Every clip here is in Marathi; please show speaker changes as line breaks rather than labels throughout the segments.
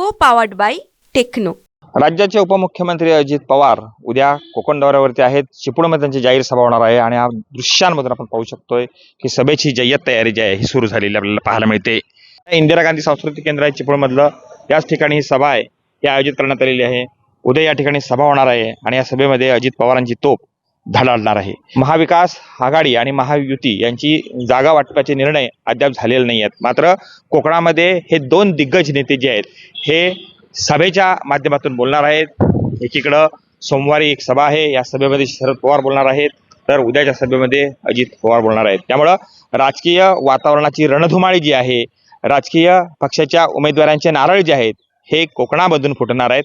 Co-powered by techno.
राज्याचे उपमुख्यमंत्री अजित पवार उद्या कोकण दौऱ्यावरती आहेत। चिपळूणमध्ये त्यांची जाहीर सभा होणार आहे आणि दृश्यांमधून आपण पाहू शकतोय की सभेची जय्यत तयारी जी आहे ही सुरू झालेली आपल्याला पाहायला मिळते। इंदिरा गांधी सांस्कृतिक केंद्र आहे चिपळूणमधलं, याच ठिकाणी ही सभा आहे ही आयोजित करण्यात आलेली आहे। उद्या या ठिकाणी सभा होणार आहे आणि या सभेमध्ये अजित पवारांची तोफ धडाडणार आहे। महाविकास आघाडी आणि महायुती यांची जागा वाटपाचे निर्णय अद्याप झालेले नाही आहेत, मात्र कोकणामध्ये हे दोन दिग्गज नेते जे आहेत हे सभेच्या माध्यमातून बोलणार आहेत। एकीकडं सोमवारी एक सभा आहे, या सभेमध्ये शरद पवार बोलणार आहेत, तर उद्याच्या सभेमध्ये अजित पवार बोलणार आहेत। त्यामुळं राजकीय वातावरणाची रणधुमाळी जी आहे, राजकीय पक्षाच्या उमेदवारांचे नारळ जे आहेत हे कोकणामधून फुटणार आहेत।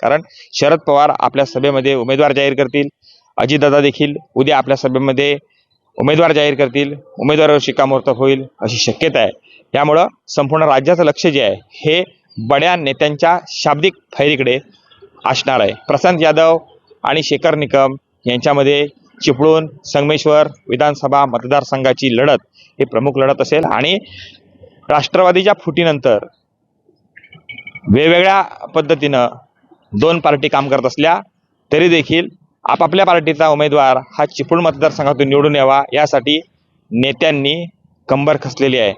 कारण शरद पवार आपल्या सभेमध्ये उमेदवार जाहीर करतील, अजितदादा देखील उद्या आपल्या सभेमध्ये उमेदवार जाहीर करतील, उमेदवारावर शिक्कामोर्तब होईल अशी शक्यता आहे। त्यामुळं संपूर्ण राज्याचं लक्ष जे आहे हे बड्या नेत्यांच्या शाब्दिक फैरीकडे असणार आहे। प्रशांत यादव आणि शेखर निकम यांच्यामध्ये चिपळूण संगमेश्वर विधानसभा मतदारसंघाची लढत ही प्रमुख लढत असेल आणि राष्ट्रवादीच्या फुटीनंतर वेगवेगळ्या पद्धतीनं दोन पार्टी काम करत असल्या तरी देखील आपापल्या पार्टीचा उमेदवार हा चिपळूण मतदारसंघातून निवडून यावा यासाठी नेत्यांनी कंबर कसलेली आहे।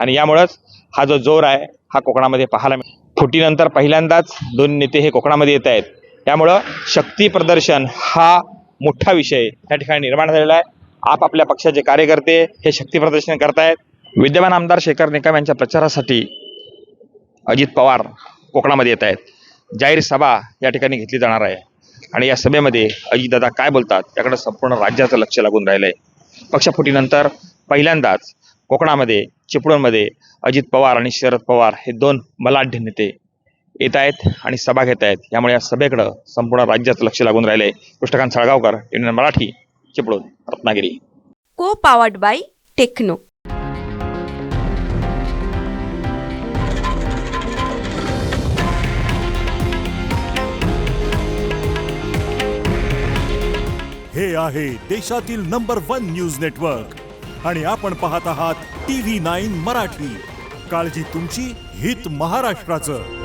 आणि यामुळेच हा जो जोर आहे हा कोकणामध्ये पाहायला मिळतो। फुटीनंतर पहिल्यांदाच दोन नेते हे कोकणामध्ये येत आहेत, त्यामुळं शक्ती प्रदर्शन हा मोठा विषय या ठिकाणी निर्माण झालेला आहे। आपापल्या पक्षाचे कार्यकर्ते हे शक्ती प्रदर्शन करतायत। विद्यमान आमदार शेखर निकम यांच्या प्रचारासाठी अजित पवार कोकणामध्ये येत आहेत। जाहीर सभा या ठिकाणी घेतली जाणार आहे आणि या सभेमध्ये अजितदादा काय बोलतात याकडे संपूर्ण राज्याचं लक्ष लागून राहिलं आहे। पक्षफुटीनंतर पहिल्यांदाच कोकणामध्ये चिपळूणमध्ये अजित पवार आणि शरद पवार हे दोन बलाढ्य नेते येत आहेत आणि सभा घेत आहेत। त्यामुळे या सभेकडे संपूर्ण राज्याचं लक्ष लागून राहिलं आहे। Krishnakant Salgaonkar, TV Marathi, Chiplun, Ratnagiri.
Co-powered by Tecno.
हे आहे देशातील नंबर 1 न्यूज नेटवर्क आणि आपण पाहत आहात TV9 मराठी। काळजी तुमची, हित महाराष्ट्राचं।